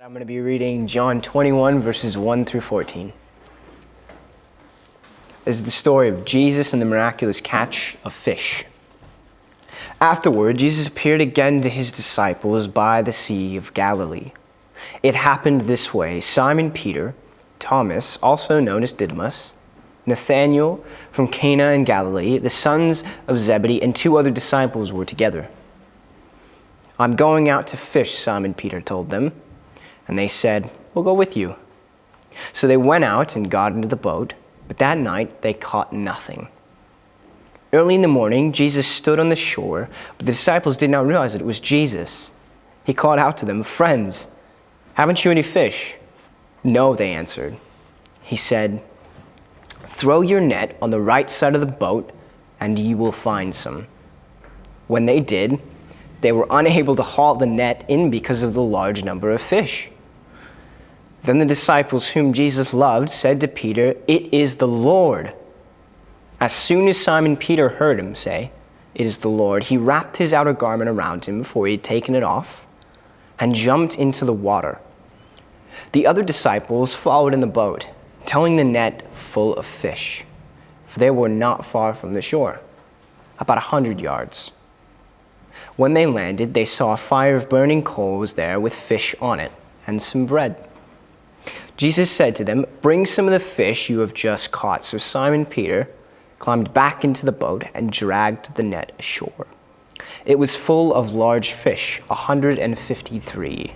I'm going to be reading John 21, verses 1 through 14. This is the story of Jesus and the miraculous catch of fish. Afterward, Jesus appeared again to his disciples by the Sea of Galilee. It happened this way. Simon Peter, Thomas, also known as Didymus, Nathanael from Cana in Galilee, the sons of Zebedee, and two other disciples were together. "I'm going out to fish," Simon Peter told them. And they said, "We'll go with you." So they went out and got into the boat, but that night they caught nothing. Early in the morning, Jesus stood on the shore, but the disciples did not realize that it was Jesus. He called out to them, "Friends, haven't you any fish?" "No," they answered. He said, "Throw your net on the right side of the boat, and you will find some." When they did, they were unable to haul the net in because of the large number of fish. Then the disciples whom Jesus loved said to Peter, "It is the Lord." As soon as Simon Peter heard him say, "It is the Lord," he wrapped his outer garment around him before he had taken it off and jumped into the water. The other disciples followed in the boat, towing the net full of fish, for they were not far from the shore, about 100 yards. When they landed, they saw a fire of burning coals there with fish on it and some bread. Jesus said to them, "Bring some of the fish you have just caught." So Simon Peter climbed back into the boat and dragged the net ashore. It was full of large fish, 153.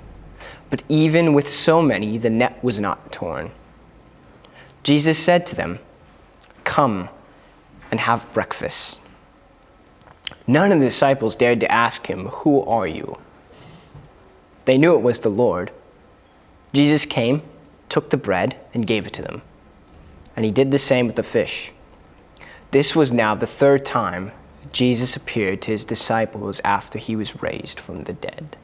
But even with so many, the net was not torn. Jesus said to them, "Come and have breakfast." None of the disciples dared to ask him, "Who are you?" They knew it was the Lord. Jesus came, took the bread, and gave it to them. And he did the same with the fish. This was now the third time Jesus appeared to his disciples after he was raised from the dead.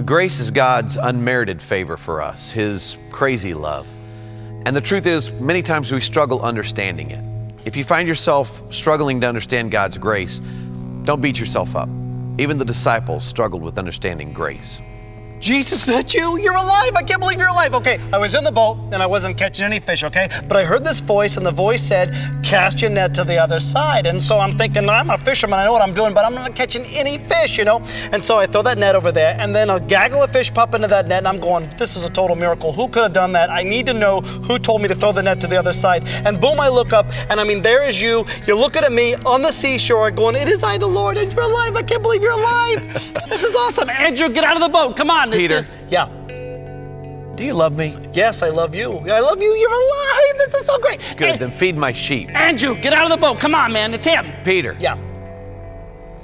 Grace is God's unmerited favor for us, His crazy love. And the truth is, many times we struggle understanding it. If you find yourself struggling to understand God's grace, don't beat yourself up. Even the disciples struggled with understanding grace. Jesus, is that you? You're alive. I can't believe you're alive. Okay, I was in the boat and I wasn't catching any fish, okay? But I heard this voice and the voice said, "Cast your net to the other side." And so I'm thinking, I'm a fisherman, I know what I'm doing, but I'm not catching any fish, you know? And so I throw that net over there and then a gaggle of fish pop into that net and I'm going, this is a total miracle. Who could have done that? I need to know who told me to throw the net to the other side. And boom, I look up and I mean, there is you. You're looking at me on the seashore going, "It is I, the Lord, and you're alive. I can't believe you're alive. This is awesome. Andrew, get out of the boat. Come on." Peter. Yeah. Do you love me? Yes, I love you. I love you. You're alive. This is so great. Good, then feed my sheep. Andrew, get out of the boat. Come on, man. It's him. Peter. Yeah.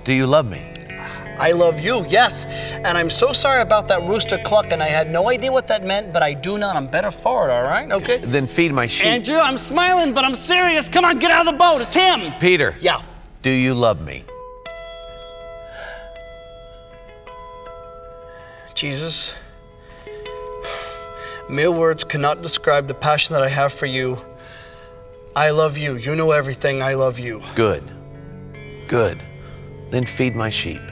Do you love me? I love you, yes. And I'm so sorry about that rooster clucking. I had no idea what that meant, but I do now. I'm better for it, all right? Okay? Then feed my sheep. Andrew, I'm smiling, but I'm serious. Come on, get out of the boat. It's him. Peter. Yeah. Do you love me? Jesus, mere words cannot describe the passion that I have for you. I love you. You know everything. I love you. Good. Good. Then feed my sheep.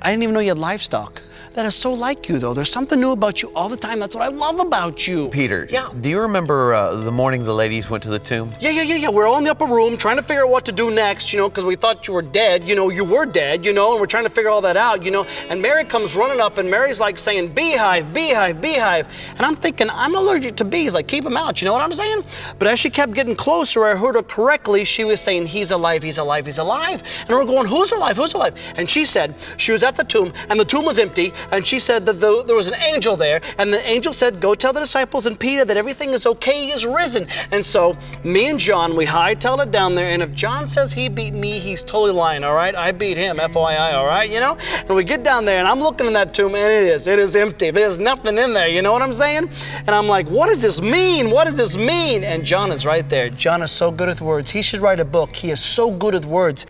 I didn't even know you had livestock. That is so like you, though. There's something new about you all the time. That's what I love about you. Peter. Yeah. Do you remember the morning the ladies went to the tomb? Yeah. We're all in the upper room trying to figure out what to do next, you know, because we thought you were dead. You know, you were dead, you know, and we're trying to figure all that out, you know. And Mary comes running up, and Mary's like saying, "Beehive, beehive, beehive." And I'm thinking, I'm allergic to bees. Like, keep them out, you know what I'm saying? But as she kept getting closer, I heard her correctly. She was saying, "He's alive, he's alive, he's alive." And we're going, "Who's alive, who's alive?" And she said she was at the tomb, and the tomb was empty, and she said that there was an angel there, and the angel said, "Go tell the disciples and Peter that everything is okay, he is risen." And so me and John, we hightailed it down there, and if John says he beat me, he's totally lying, all right? I beat him, FYI, all right, you know? And we get down there, and I'm looking in that tomb, and it is empty. There's nothing in there, you know what I'm saying? And I'm like, what does this mean? What does this mean? And John is right there. John is so good with words. He should write a book. He is so good with words.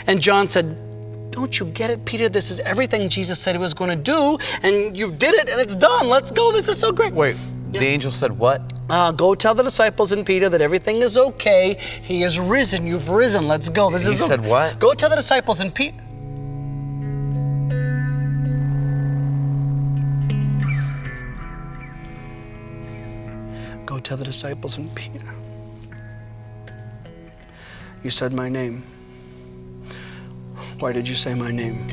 And John said, "Don't you get it, Peter? This is everything Jesus said he was going to do, and you did it, and it's done. Let's go. This is so great." Wait, Yeah. the angel said what? Go tell the disciples and Peter that everything is okay. He is risen. You've risen. Let's go. This He is said what? Go tell the disciples and Peter. Go tell the disciples and Peter, you said my name. Why did you say my name?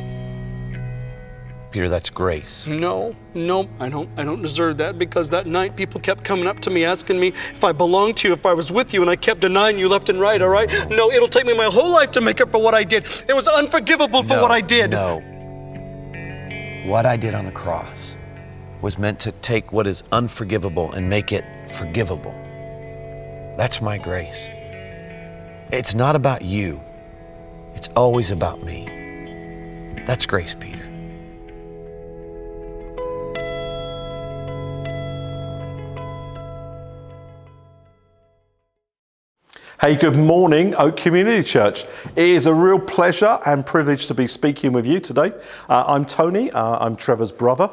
Peter, that's grace. No, I don't deserve that, because that night people kept coming up to me asking me if I belonged to you, if I was with you, and I kept denying you left and right, all right? No, it'll take me my whole life to make up for what I did. It was unforgivable for what I did. No. What I did on the cross was meant to take what is unforgivable and make it forgivable. That's my grace. It's not about you. It's always about me. That's grace, Peter. Hey, good morning, Oak Community Church. It is a real pleasure and privilege to be speaking with you today. I'm Tony, I'm Trevor's brother.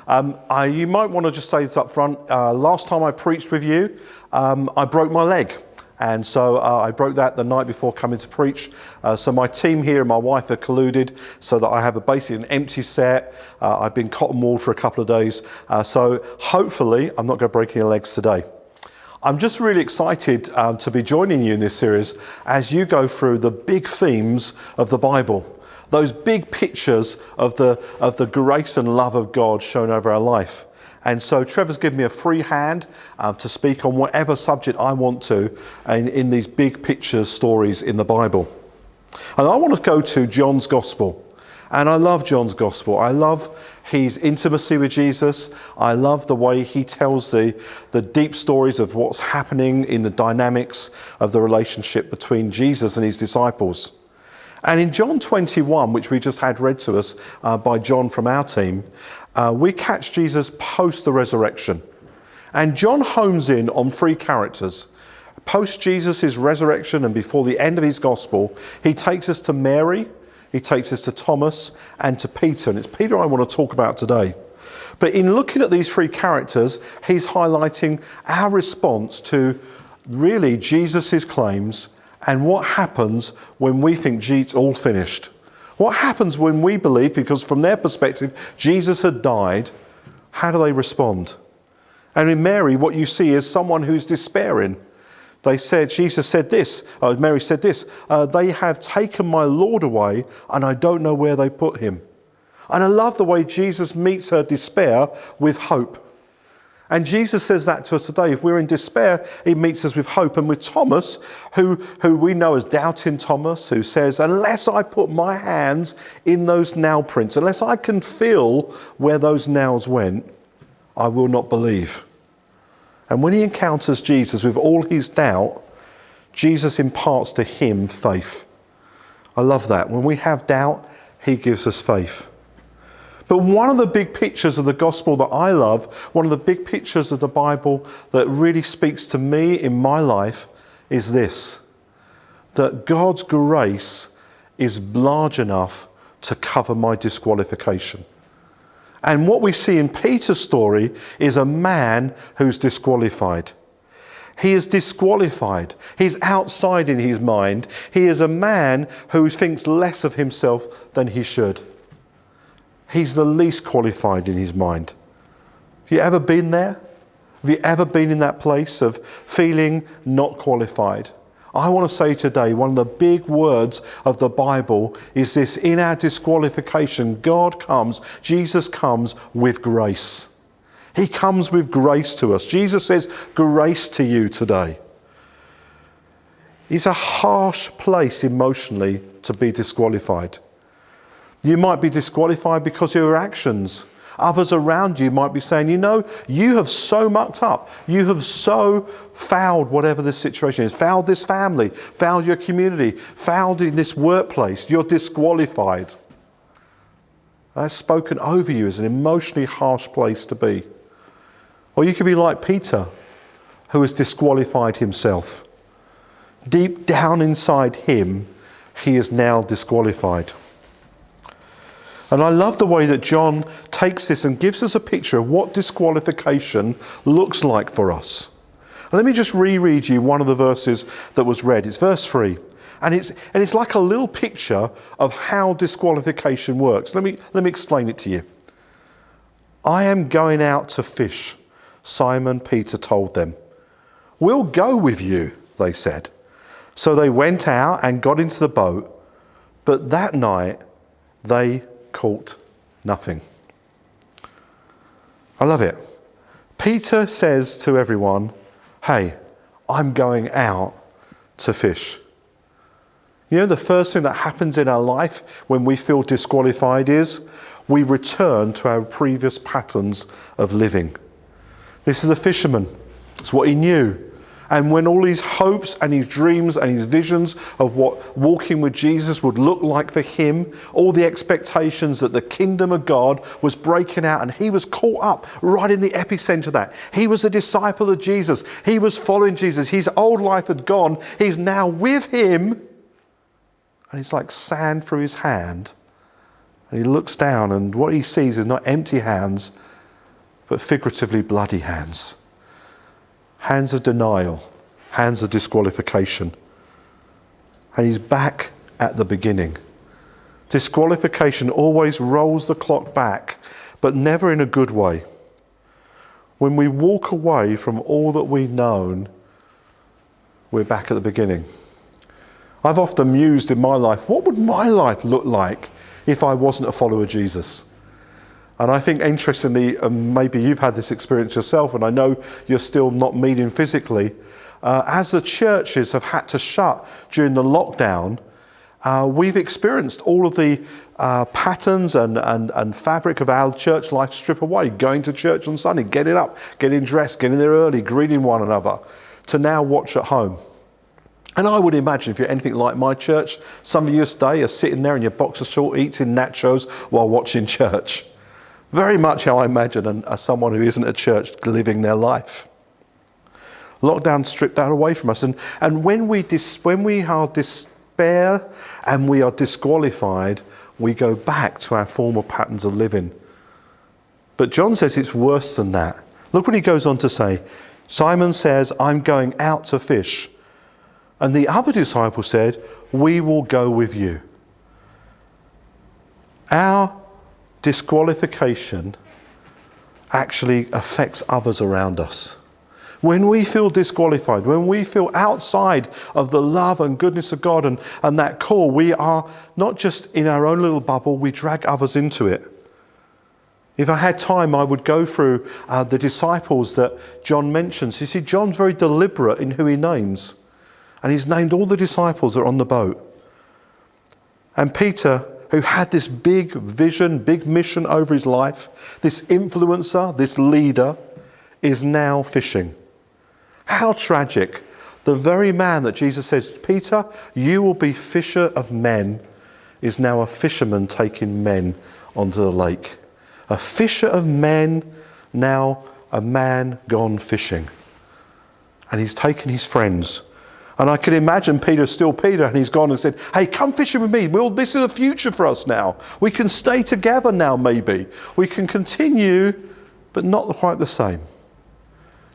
You might want to just say this up front. Last time I preached with you, I broke my leg. And so I broke that the night before coming to preach. So my team here and my wife have colluded so that I have basically an empty set. I've been cotton wooled for a couple of days. So hopefully I'm not going to break any legs today. I'm just really excited to be joining you in this series as you go through the big themes of the Bible, those big pictures of the grace and love of God shown over our life. And so Trevor's given me a free hand to speak on whatever subject I want to in these big pictures, stories in the Bible. And I want to go to John's Gospel. And I love John's Gospel. I love his intimacy with Jesus. I love the way he tells the deep stories of what's happening in the dynamics of the relationship between Jesus and his disciples. And in John 21, which we just had read to us by John from our team, we catch Jesus post the resurrection. And John hones in on three characters. Post Jesus' resurrection and before the end of his gospel, he takes us to Mary, he takes us to Thomas and to Peter. And it's Peter I want to talk about today. But in looking at these three characters, he's highlighting our response to really Jesus' claims and what happens when we think it's all finished. What happens when we believe, because from their perspective, Jesus had died, how do they respond? And in Mary, what you see is someone who's despairing. They said, Jesus said this, Mary said this, they have taken my Lord away and I don't know where they put him. And I love the way Jesus meets her despair with hope. And Jesus says that to us today. If we're in despair, he meets us with hope. And with Thomas, who we know as Doubting Thomas, who says, unless I put my hands in those nail prints, unless I can feel where those nails went, I will not believe. And when he encounters Jesus with all his doubt, Jesus imparts to him faith. I love that. When we have doubt, he gives us faith. But one of the big pictures of the gospel that I love, one of the big pictures of the Bible that really speaks to me in my life is this, that God's grace is large enough to cover my disqualification. And what we see in Peter's story is a man who's disqualified. He is disqualified. He's outside in his mind. He is a man who thinks less of himself than he should. He's the least qualified in his mind. Have you ever been there? Have you ever been in that place of feeling not qualified? I want to say today, one of the big words of the Bible is this: in our disqualification, God comes, Jesus comes with grace. He comes with grace to us. Jesus says, grace to you today. It's a harsh place emotionally to be disqualified. You might be disqualified because of your actions. Others around you might be saying, you know, you have so mucked up. You have so fouled whatever this situation is. Fouled this family, fouled your community, fouled in this workplace. You're disqualified. That's spoken over you as an emotionally harsh place to be. Or you could be like Peter, who has disqualified himself. Deep down inside him, he is now disqualified. And I love the way that John takes this and gives us a picture of what disqualification looks like for us. And let me just reread you one of the verses that was read. It's verse 3. And it's like a little picture of how disqualification works. Let me explain it to you. I am going out to fish, Simon Peter told them. "We'll go with you," they said. So they went out and got into the boat, but that night they caught nothing. I love it. Peter says to everyone, "Hey, I'm going out to fish." You know, the first thing that happens in our life when we feel disqualified is we return to our previous patterns of living. This is a fisherman. It's what he knew. And when all his hopes and his dreams and his visions of what walking with Jesus would look like for him, all the expectations that the kingdom of God was breaking out, and he was caught up right in the epicenter of that. He was a disciple of Jesus. He was following Jesus. His old life had gone. He's now with him. And it's like sand through his hand. And he looks down, and what he sees is not empty hands, but figuratively bloody hands. Hands of denial, hands of disqualification. And he's back at the beginning. Disqualification always rolls the clock back, but never in a good way. When we walk away from all that we've known, we're back at the beginning. I've often mused in my life, what would my life look like if I wasn't a follower of Jesus? And I think, interestingly, maybe you've had this experience yourself, and I know you're still not meeting physically. As the churches have had to shut during the lockdown, we've experienced all of the patterns and fabric of our church life strip away. Going to church on Sunday, getting up, getting dressed, getting there early, greeting one another, to now watch at home. And I would imagine if you're anything like my church, some of you today are sitting there in your boxer short eating nachos while watching church. Very much how I imagine someone who isn't at church living their life. Lockdown stripped that away from us. And when we are despair and we are disqualified, we go back to our former patterns of living. But John says it's worse than that. Look what he goes on to say. Simon says, "I'm going out to fish." And the other disciple said, "We will go with you." Our disqualification actually affects others around us. When we feel disqualified, when we feel outside of the love and goodness of God and that call, we are not just in our own little bubble, we drag others into it. If I had time, I would go through the disciples that John mentions. You see, John's very deliberate in who he names. And he's named all the disciples that are on the boat. And Peter, who had this big vision, big mission over his life, this influencer, this leader, is now fishing. How tragic. The very man that Jesus says, "Peter, you will be fisher of men," is now a fisherman taking men onto the lake. A fisher of men, now a man gone fishing. And he's taken his friends. And I can imagine Peter's still Peter, and he's gone and said, "Hey, come fishing with me. This is a future for us now. We can stay together now, maybe. We can continue, but not quite the same."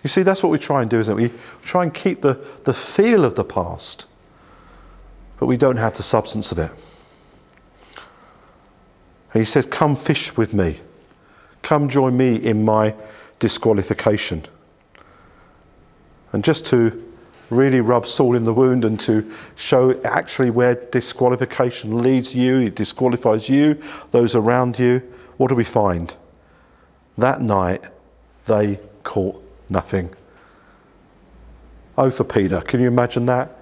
You see, that's what we try and do, isn't it? We try and keep the feel of the past, but we don't have the substance of it. And he says, "Come fish with me. Come join me in my disqualification." And just to really rub salt in the wound and to show actually where disqualification leads you, it disqualifies you, those around you, what do we find? That night, they caught nothing. Oh, for Peter, can you imagine that?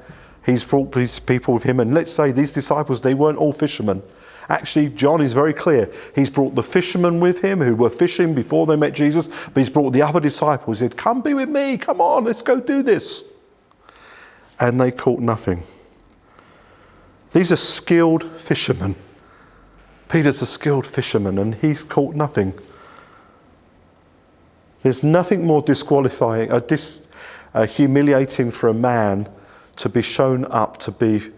He's brought these people with him, and let's say these disciples, they weren't all fishermen. Actually, John is very clear. He's brought the fishermen with him who were fishing before they met Jesus, but he's brought the other disciples. He said, "Come be with me, come on, let's go do this." And they caught nothing. These are skilled fishermen. Peter's a skilled fisherman, and he's caught nothing. There's nothing more disqualifying, humiliating for a man to be shown up to be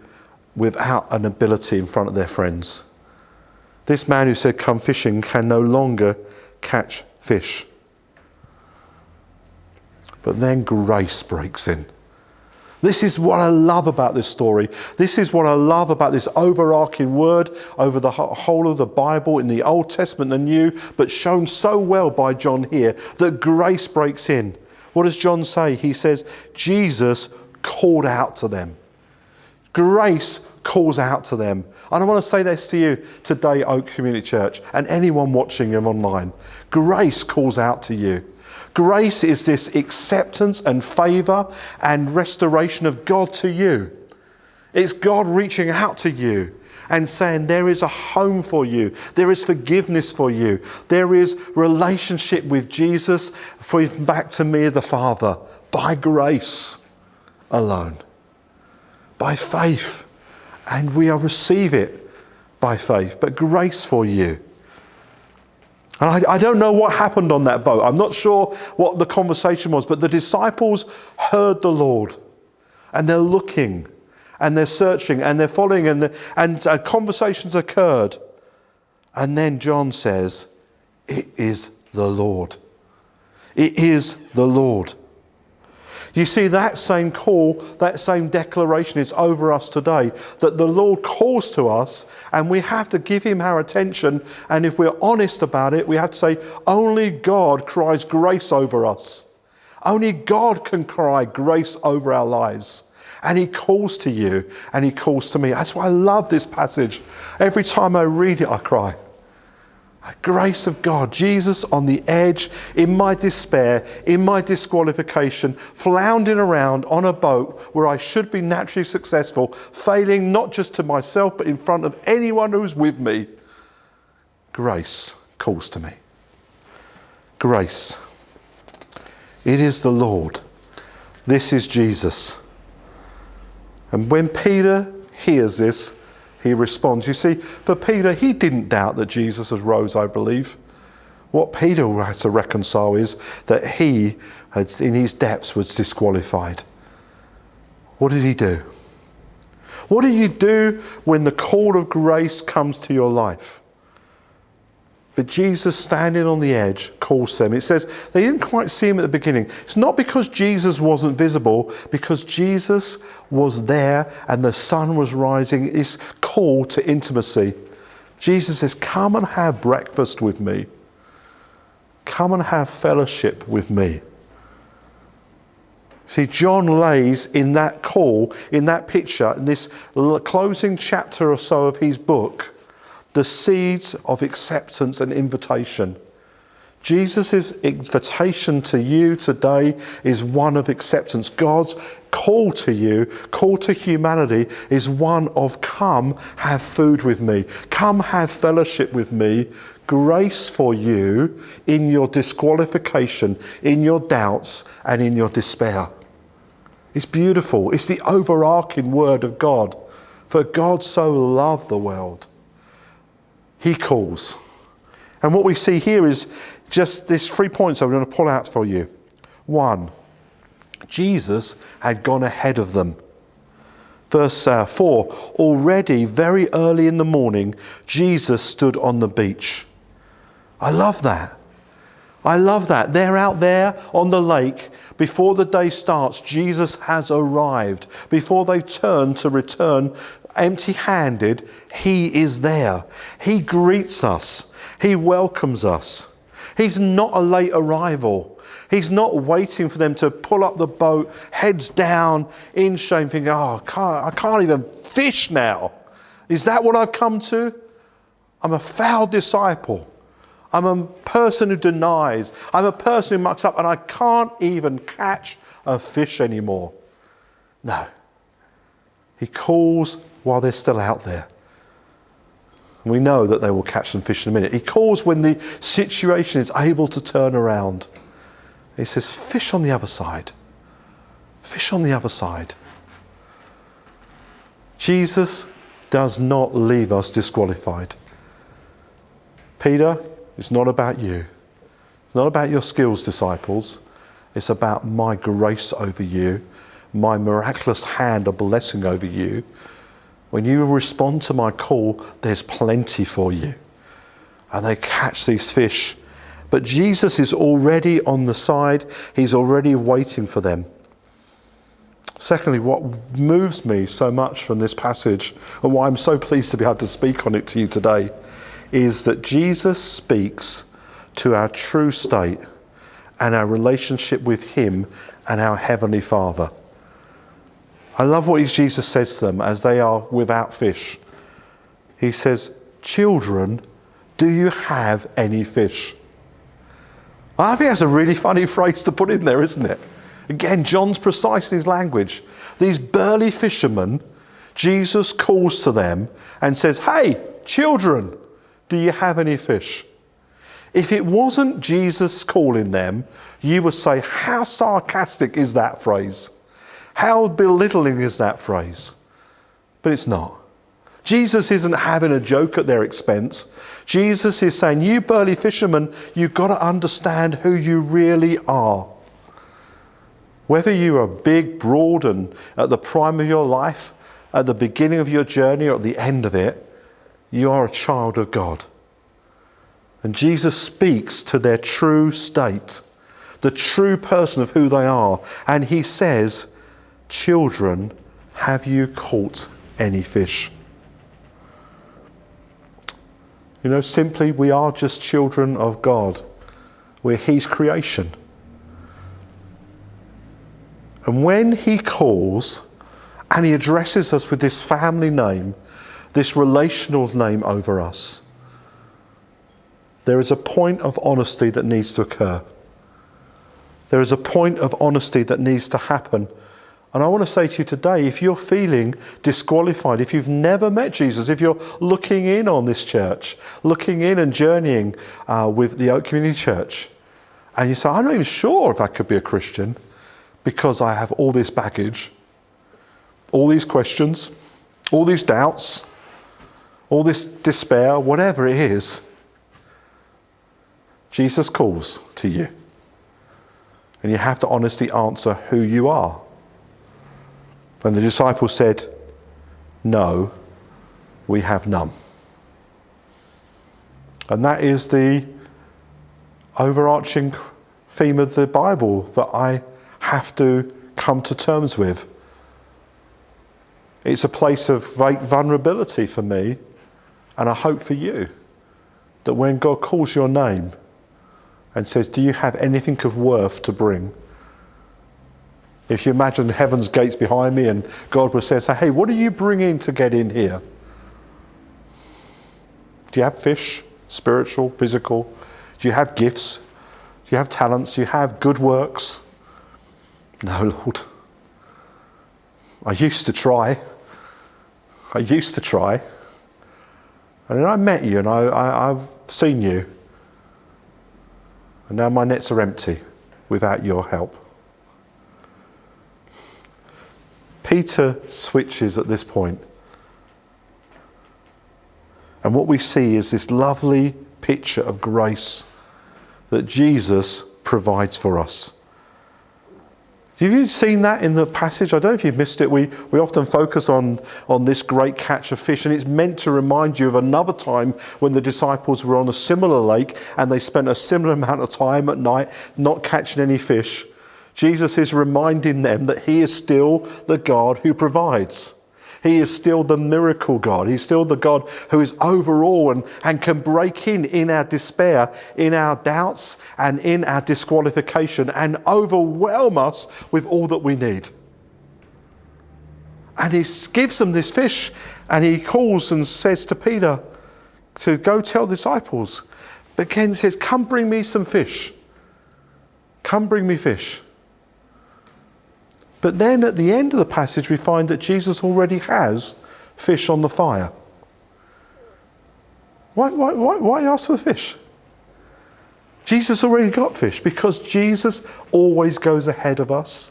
without an ability in front of their friends. This man who said, "Come fishing," can no longer catch fish. But then grace breaks in. This is what I love about this story. This is what I love about this overarching word over the whole of the Bible in the Old Testament and New, but shown so well by John here, that grace breaks in. What does John say? He says, Jesus called out to them. Grace calls out to them. And I want to say this to you today, Oak Community Church, and anyone watching them online. Grace calls out to you. Grace is this acceptance and favour and restoration of God to you. It's God reaching out to you and saying there is a home for you. There is forgiveness for you. There is relationship with Jesus back to me, the Father, by grace alone, by faith. And we receive it by faith, but grace for you. And I don't know what happened on that boat. I'm not sure what the conversation was, but the disciples heard the Lord and they're looking and they're searching and they're following and conversations occurred. And then John says, it is the Lord. It is the Lord. You see, that same call, that same declaration is over us today, that the Lord calls to us and we have to give him our attention. And if we're honest about it, we have to say, only God cries grace over us. Only God can cry grace over our lives. And he calls to you and he calls to me. That's why I love this passage. Every time I read it, I cry. Grace of God, Jesus on the edge, in my despair, in my disqualification, floundering around on a boat where I should be naturally successful, failing not just to myself, but in front of anyone who's with me. Grace calls to me. Grace. It is the Lord. This is Jesus. And when Peter hears this, he responds. You see, for Peter, he didn't doubt that Jesus has rose, I believe. What Peter had to reconcile is that he, in his depths, was disqualified. What did he do? What do you do when the call of grace comes to your life? But Jesus, standing on the edge, calls them. It says they didn't quite see him at the beginning. It's not because Jesus wasn't visible, because Jesus was there and the sun was rising. It's call to intimacy. Jesus says, come and have breakfast with me. Come and have fellowship with me. See, John lays in that call, in that picture, in this closing chapter or so of his book, the seeds of acceptance and invitation. Jesus' invitation to you today is one of acceptance. God's call to you, call to humanity, is one of come have food with me. Come have fellowship with me. Grace for you in your disqualification, in your doubts, and in your despair. It's beautiful. It's the overarching word of God. For God so loved the world. He calls. And what we see here is just these 3 points I'm going to pull out for you. 1, Jesus had gone ahead of them. Verse 4, already very early in the morning, Jesus stood on the beach. I love that. I love that. They're out there on the lake. Before the day starts, Jesus has arrived. Before they turn to return empty-handed, he is there. He greets us. He welcomes us. He's not a late arrival. He's not waiting for them to pull up the boat, heads down, in shame, thinking, oh, I can't even fish now. Is that what I've come to? I'm a foul disciple. I'm a person who denies. I'm a person who mucks up, and I can't even catch a fish anymore. No. He calls while they're still out there. We know that they will catch some fish in a minute. He calls when the situation is able to turn around. He says, fish on the other side. Fish on the other side. Jesus does not leave us disqualified. Peter, it's not about you. It's not about your skills, disciples. It's about my grace over you, my miraculous hand of blessing over you. When you respond to my call, there's plenty for you. And they catch these fish. But Jesus is already on the side. He's already waiting for them. Secondly, what moves me so much from this passage, and why I'm so pleased to be able to speak on it to you today, is that Jesus speaks to our true state and our relationship with him and our Heavenly Father. I love what Jesus says to them as they are without fish. He says, "Children, do you have any fish?" I think that's a really funny phrase to put in there, isn't it? Again, John's precise in his language. These burly fishermen, Jesus calls to them and says, "Hey, children, do you have any fish?" If it wasn't Jesus calling them, you would say, how sarcastic is that phrase? How belittling is that phrase? But it's not. Jesus isn't having a joke at their expense. Jesus is saying, you burly fishermen, you've got to understand who you really are. Whether you are big, broad, and at the prime of your life, at the beginning of your journey or at the end of it, you are a child of God. And Jesus speaks to their true state, the true person of who they are. And he says, "Children, have you caught any fish?" You know, simply, we are just children of God. We're his creation. And when he calls and he addresses us with this family name, this relational name over us, there is a point of honesty that needs to occur. There is a point of honesty that needs to happen. And I want to say to you today, if you're feeling disqualified, if you've never met Jesus, if you're looking in on this church, looking in and journeying with the Oak Community Church, and you say, I'm not even sure if I could be a Christian because I have all this baggage, all these questions, all these doubts, all this despair, whatever it is, Jesus calls to you. And you have to honestly answer who you are. And the disciples said, "No, we have none." And that is the overarching theme of the Bible that I have to come to terms with. It's a place of great vulnerability for me, and I hope for you, that when God calls your name and says, do you have anything of worth to bring? If you imagine heaven's gates behind me and God will say, hey, what are you bringing to get in here? Do you have fish, spiritual, physical? Do you have gifts? Do you have talents? Do you have good works? No, Lord. I used to try. And then I met you and I've seen you. And now my nets are empty without your help. Peter switches at this point. And what we see is this lovely picture of grace that Jesus provides for us. Have you seen that in the passage? I don't know if you've missed it. We often focus on this great catch of fish, and it's meant to remind you of another time when the disciples were on a similar lake and they spent a similar amount of time at night not catching any fish. Jesus is reminding them that he is still the God who provides. He is still the miracle God. He's still the God who is over all and can break in our despair, in our doubts, and in our disqualification, and overwhelm us with all that we need. And he gives them this fish, and he calls and says to Peter to go tell the disciples. But Ken says, come bring me some fish. Come bring me fish. But then at the end of the passage, we find that Jesus already has fish on the fire. Why ask for the fish? Jesus already got fish because Jesus always goes ahead of us.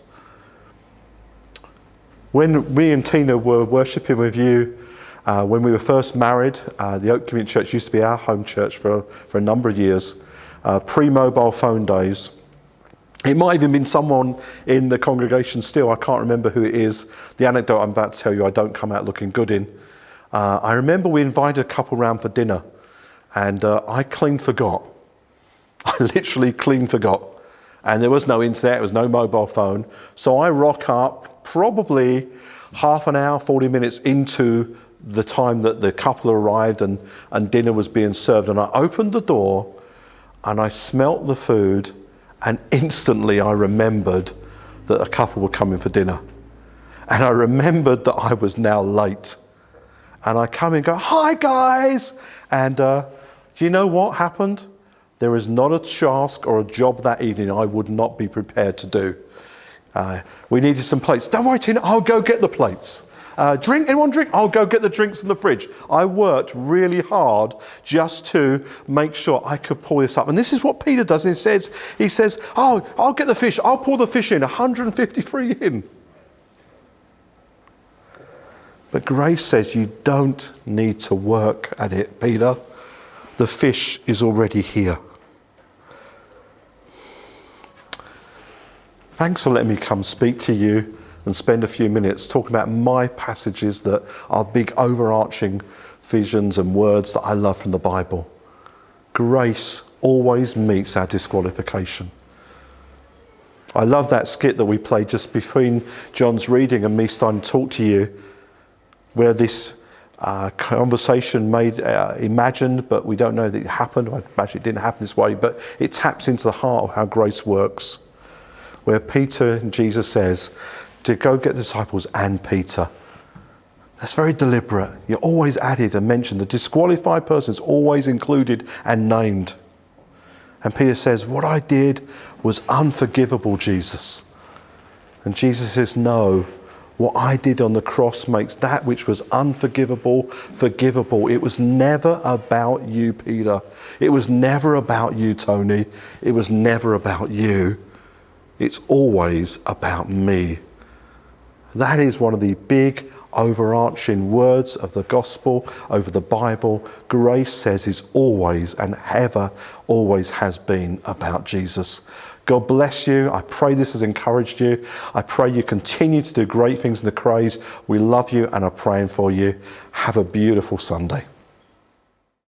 When me and Tina were worshipping with you, when we were first married, the Oak Community Church used to be our home church for a number of years, pre-mobile phone days. It might have even been someone in the congregation still. I can't remember who it is. The anecdote I'm about to tell you, I don't come out looking good in. I remember we invited a couple round for dinner, and I clean forgot. I literally clean forgot. And there was no internet, there was no mobile phone. So I rock up probably half an hour, 40 minutes into the time that the couple arrived and dinner was being served. And I opened the door and I smelt the food, And instantly I remembered that a couple were coming for dinner. And I remembered that I was now late. And I come and go, "Hi guys!" And do you know what happened? There is not a task or a job that evening I would not be prepared to do. We needed some plates. "Don't worry, Tina, I'll go get the plates." "Drink? Anyone drink?" "I'll go get the drinks in the fridge." I worked really hard just to make sure I could pull this up. And this is what Peter does. He says, "Oh, I'll get the fish. I'll pour the fish in." 153 in. But grace says you don't need to work at it, Peter. The fish is already here. Thanks for letting me come speak to you and spend a few minutes talking about my passages that are big overarching visions and words that I love from the Bible. Grace always meets our disqualification. I love that skit that we played just between John's reading and me starting to talk to you, where this conversation imagined, but we don't know that it happened. I imagine it didn't happen this way, but it taps into the heart of how grace works, where Peter and Jesus says to go get the disciples and Peter. That's very deliberate. You're always added and mentioned. The disqualified person is always included and named. And Peter says, "What I did was unforgivable, Jesus." And Jesus says, "No. What I did on the cross makes that which was unforgivable, forgivable." It was never about you, Peter. It was never about you, Tony. It was never about you. It's always about me. That is one of the big overarching words of the gospel over the Bible. Grace says is always and ever always has been about Jesus. God bless you. I pray this has encouraged you. I pray you continue to do great things in the Craze. We love you and are praying for you. Have a beautiful Sunday.